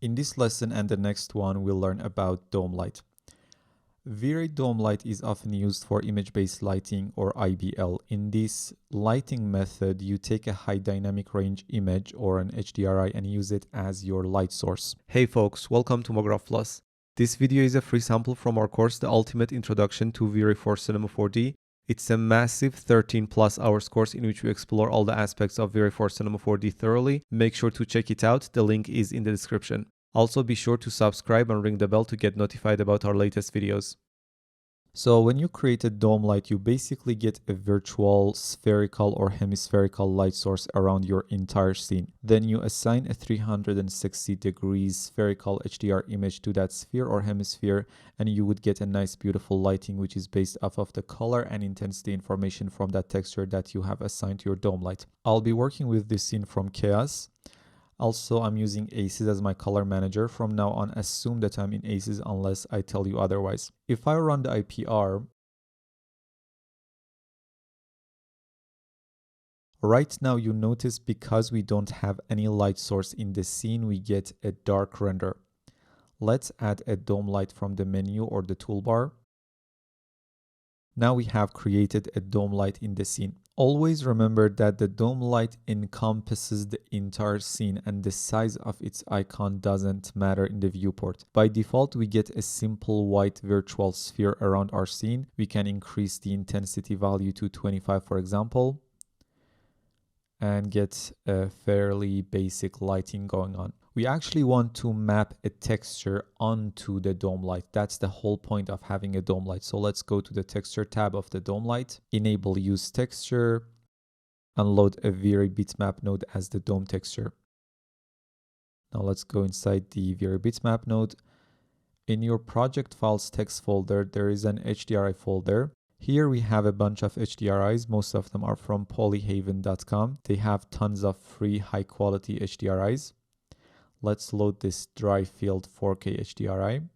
In this lesson and the next one, we'll learn about dome light. V-Ray dome light is often used for image-based lighting or IBL. In this lighting method, you take a high dynamic range image or an HDRI and use it as your light source. Hey folks, welcome to MoGraph Plus. This video is a free sample from our course, The Ultimate Introduction to V-Ray for Cinema 4D. It's a massive 13 plus hours course in which we explore all the aspects of V-Ray for Cinema 4D thoroughly. Make sure to check it out, the link is in the description. Also be sure to subscribe and ring the bell to get notified about our latest videos. So when you create a dome light, you basically get a virtual spherical or hemispherical light source around your entire scene. Then you assign a 360 degrees spherical HDR image to that sphere or hemisphere, and you would get a nice beautiful lighting which is based off of the color and intensity information from that texture that you have assigned to your dome light. I'll be working with this scene from Chaos. Also, I'm using Aces as my color manager. From now on, assume that I'm in Aces unless I tell you otherwise. If I run the IPR, right now you notice because we don't have any light source in the scene, we get a dark render. Let's add a dome light from the menu or the toolbar. Now we have created a dome light in the scene. Always remember that the dome light encompasses the entire scene and the size of its icon doesn't matter in the viewport. By default, we get a simple white virtual sphere around our scene. We can increase the intensity value to 25, for example, and get a fairly basic lighting going on. We actually want to map a texture onto the dome light. That's the whole point of having a dome light. So let's go to the texture tab of the dome light, enable use texture, and load a V-Ray bitmap node as the dome texture. Now let's go inside the V-Ray bitmap node. In your project files text folder, there is an HDRI folder. Here we have a bunch of HDRIs. Most of them are from polyhaven.com. They have tons of free high quality HDRIs. Let's load this dry field 4K HDRI.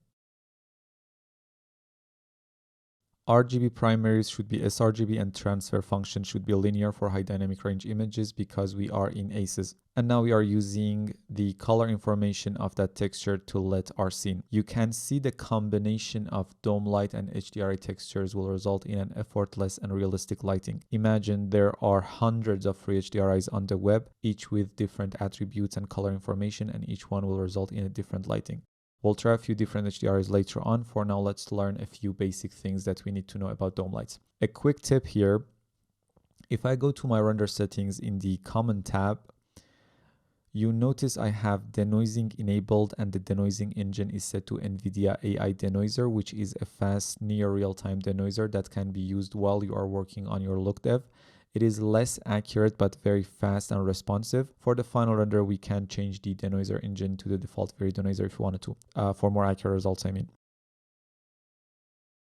RGB primaries should be sRGB and transfer function should be linear for high dynamic range images because we are in ACES. And now we are using the color information of that texture to let our scene. You can see the combination of dome light and HDRI textures will result in an effortless and realistic lighting. Imagine there are hundreds of free HDRIs on the web, each with different attributes and color information, and each one will result in a different lighting. We'll try a few different HDRs later on. For now, let's learn a few basic things that we need to know about dome lights. A quick tip here, if I go to my render settings in the Common tab, you notice I have denoising enabled and the denoising engine is set to NVIDIA AI Denoiser, which is a fast, near real-time denoiser that can be used while you are working on your look dev. It is less accurate but very fast and responsive. For the final render, we can change the denoiser engine to the default V-Ray denoiser if you wanted to, for more accurate results, I mean.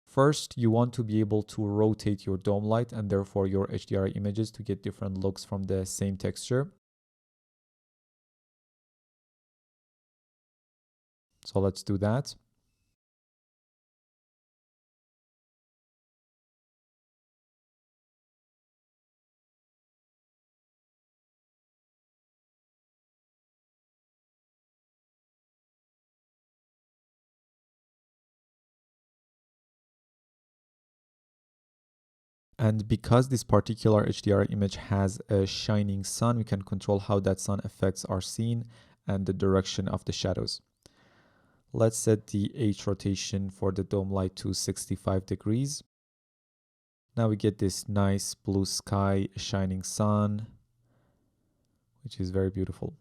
First, you want to be able to rotate your dome light and therefore your HDRI images to get different looks from the same texture. So let's do that. And because this particular HDR image has a shining sun, we can control how that sun affects our scene and the direction of the shadows. Let's set the H rotation for the dome light to 65 degrees. Now we get this nice blue sky, shining sun, which is very beautiful.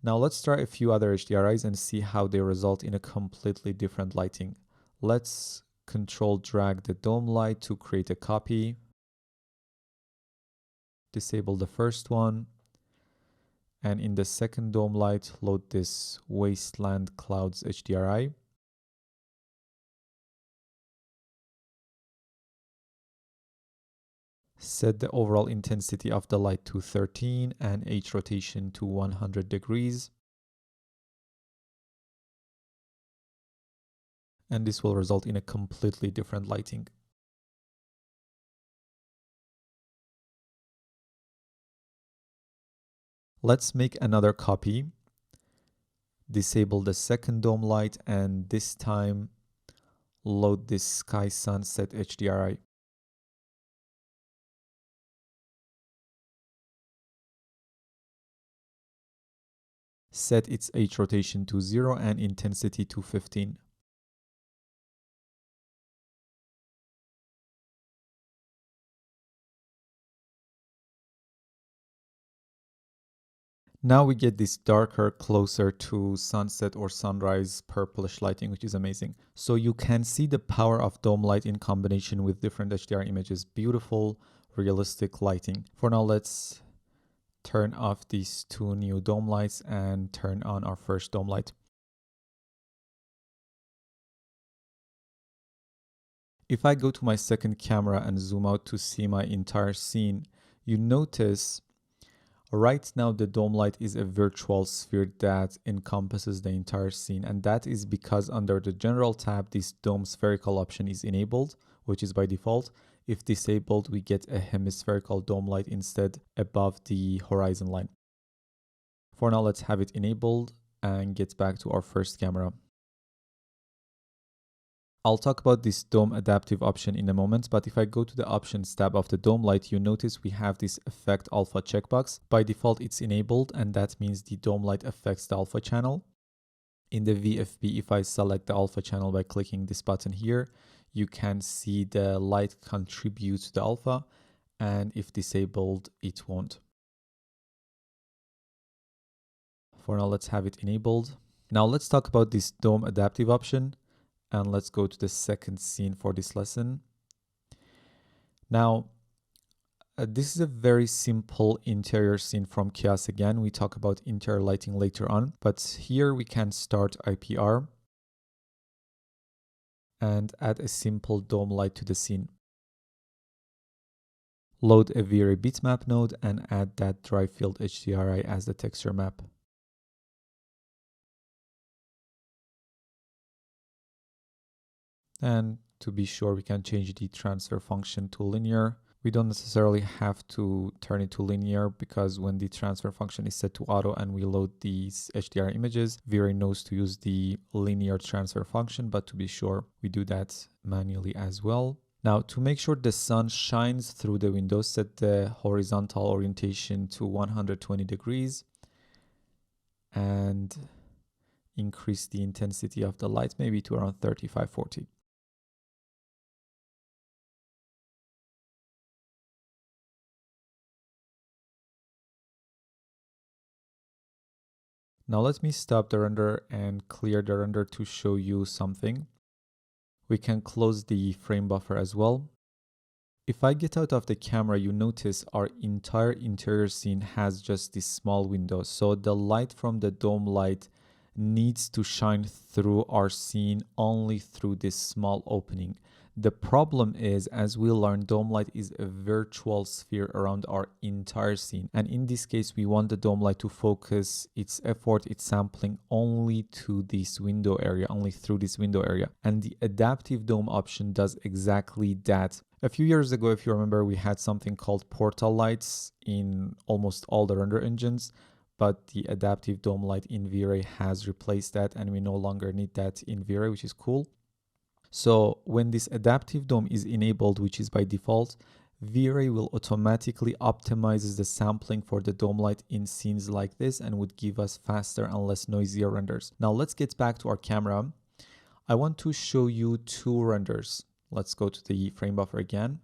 Now let's try a few other HDRIs and see how they result in a completely different lighting. Let's Control drag the dome light to create a copy. Disable the first one. And in the second dome light, load this Wasteland Clouds HDRI. Set the overall intensity of the light to 13 and H rotation to 100 degrees. And this will result in a completely different lighting. Let's make another copy. disable the second dome light, and this time load this Sky Sunset HDRI. Set its H rotation to 0 and intensity to 15. Now we get this darker, closer to sunset or sunrise purplish lighting, which is amazing. So you can see the power of dome light in combination with different HDR images. Beautiful, realistic lighting. For now, let's turn off these two new dome lights and turn on our first dome light. If I go to my second camera and zoom out to see my entire scene, you notice right now the dome light is a virtual sphere that encompasses the entire scene, and that is because under the general tab this dome spherical option is enabled, which is by default. If disabled, we get a hemispherical dome light instead above the horizon line. For now, let's have it enabled and get back to our first camera. I'll talk about this dome adaptive option in a moment, but if I go to the options tab of the dome light, you notice we have this affect alpha checkbox. By default, it's enabled, and that means the dome light affects the alpha channel. In the VFB, if I select the alpha channel by clicking this button here, you can see the light contributes to the alpha, and if disabled, it won't. For now, let's have it enabled. Now let's talk about this dome adaptive option. And let's go to the second scene for this lesson. Now, this is a very simple interior scene from Kias again. We talk about interior lighting later on, but here we can start IPR and add a simple dome light to the scene. Load a V-Ray bitmap node and add that dry field HDRI as the texture map. And to be sure, we can change the transfer function to linear. We don't necessarily have to turn it to linear because when the transfer function is set to auto and we load these HDR images, V-Ray knows to use the linear transfer function, but to be sure, we do that manually as well. Now, to make sure the sun shines through the window, set the horizontal orientation to 120 degrees and increase the intensity of the light maybe to around 35-40. Now let me stop the render and clear the render to show you something. We can close the frame buffer as well. If I get out of the camera, you notice our entire interior scene has just this small window. So the light from the dome light needs to shine through our scene only through this small opening. The problem is, as we learned, dome light is a virtual sphere around our entire scene. And in this case, we want the dome light to focus its effort, its sampling only to this window area, only through this window area. And the adaptive dome option does exactly that. A few years ago, if you remember, we had something called portal lights in almost all the render engines, but the adaptive dome light in V-Ray has replaced that, and we no longer need that in V-Ray, which is cool. So when this adaptive dome is enabled, which is by default, V-Ray will automatically optimize the sampling for the dome light in scenes like this and would give us faster and less noisier renders. Now let's get back to our camera. I want to show you two renders. Let's go to the frame buffer again.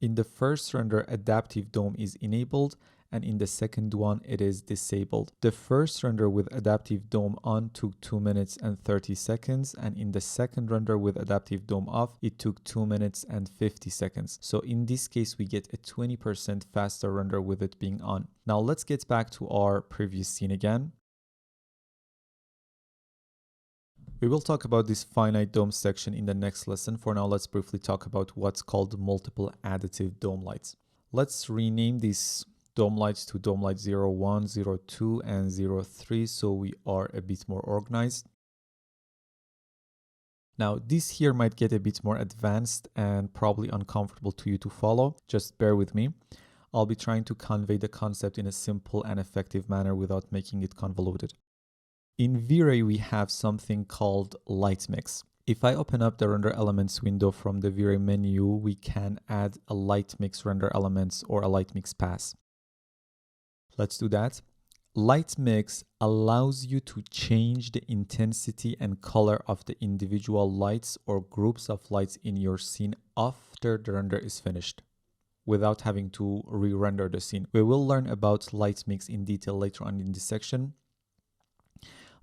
In the first render, adaptive dome is enabled, and in the second one, it is disabled. The first render with adaptive dome on took 2 minutes and 30 seconds, and in the second render with adaptive dome off, it took 2 minutes and 50 seconds. So in this case, we get a 20% faster render with it being on. Now let's get back to our previous scene again. We will talk about this finite dome section in the next lesson. For now, let's briefly talk about what's called multiple additive dome lights. Let's rename these dome lights to dome light 01, 02, and 03 so we are a bit more organized. Now, this here might get a bit more advanced and probably uncomfortable to you to follow. Just bear with me. I'll be trying to convey the concept in a simple and effective manner without making it convoluted. In V-Ray, we have something called light mix. If I open up the render elements window from the V-Ray menu, we can add a light mix render elements or a light mix pass. Let's do that. Light mix allows you to change the intensity and color of the individual lights or groups of lights in your scene after the render is finished, without having to re-render the scene. We will learn about light mix in detail later on in this section.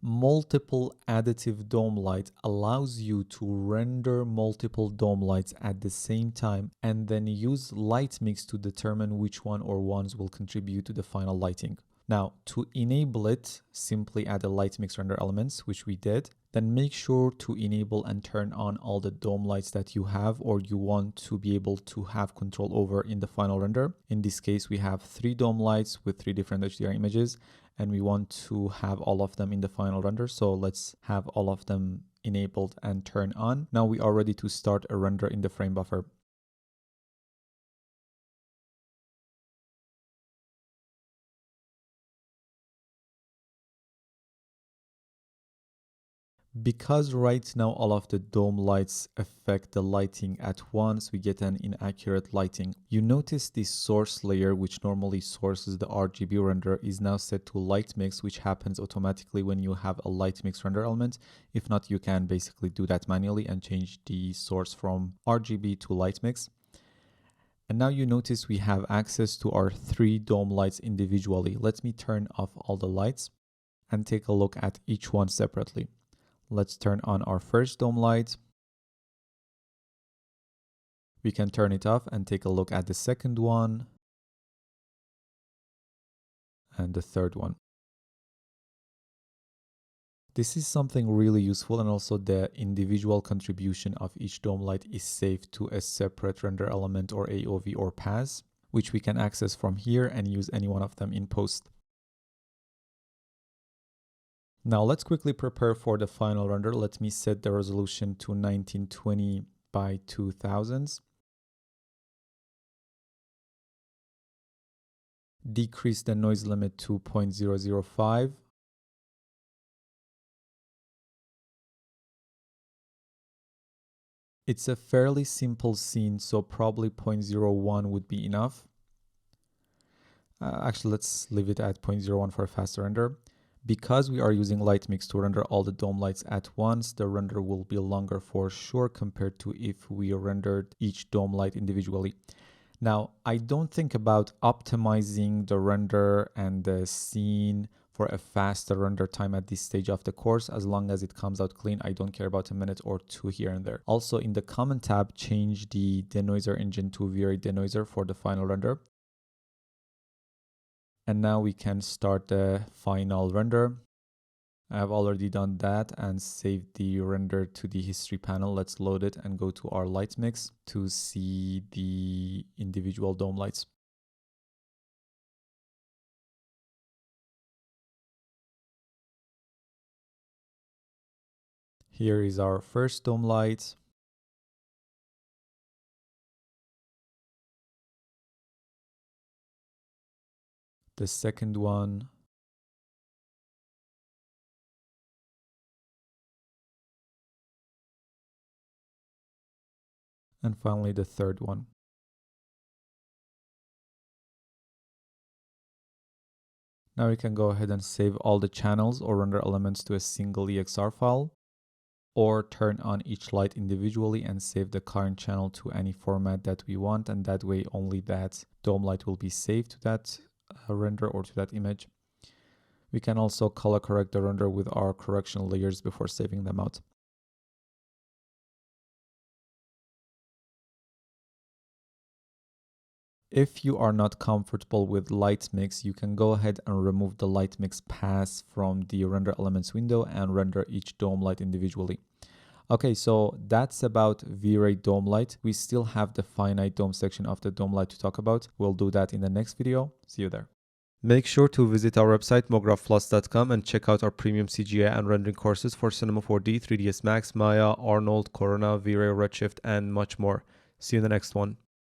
Multiple additive dome light allows you to render multiple dome lights at the same time and then use light mix to determine which one or ones will contribute to the final lighting. Now, to enable it, simply add a light mix render elements, which we did. Then make sure to enable and turn on all the dome lights that you have or you want to be able to have control over in the final render. In this case, we have 3 dome lights with 3 different HDR images, and we want to have all of them in the final render. So let's have all of them enabled and turn on. Now we are ready to start a render in the frame buffer. Because right now all of the dome lights affect the lighting at once, we get an inaccurate lighting. You notice this source layer, which normally sources the RGB render, is now set to light mix, which happens automatically when you have a light mix render element. If not, you can basically do that manually and change the source from RGB to light mix. And now you notice we have access to our 3 dome lights individually. Let me turn off all the lights and take a look at each one separately. Let's turn on our first dome light. We can turn it off and take a look at the second one and the third one. This is something really useful, and also the individual contribution of each dome light is saved to a separate render element or AOV or pass, which we can access from here and use any one of them in post. Now let's quickly prepare for the final render. Let me set the resolution to 1920 by 2000s. Decrease the noise limit to 0.005. It's a fairly simple scene, so probably 0.01 would be enough. Actually, let's leave it at 0.01 for a faster render. Because we are using light mix to render all the dome lights at once, the render will be longer for sure compared to if we rendered each dome light individually. Now, I don't think about optimizing the render and the scene for a faster render time at this stage of the course. As long as it comes out clean, I don't care about a minute or 2 here and there. Also, in the comment tab, change the denoiser engine to V-Ray denoiser for the final render. And now we can start the final render. I have already done that and saved the render to the history panel. Let's load it and go to our light mix to see the individual dome lights. Here is our first dome light. The second one. And finally the third one. Now we can go ahead and save all the channels or render elements to a single EXR file, or turn on each light individually and save the current channel to any format that we want, and that way only that dome light will be saved to that render or to that image. We can also color correct the render with our correction layers before saving them out. If you are not comfortable with light mix, you can go ahead and remove the light mix pass from the render elements window and render each dome light individually. Okay, so that's about V-Ray dome light. We still have the finite dome section of the dome light to talk about. We'll do that in the next video. See you there. Make sure to visit our website mographplus.com and check out our premium CGI and rendering courses for Cinema 4D, 3ds Max, Maya, Arnold, Corona, V-Ray, Redshift, and much more. See you in the next one.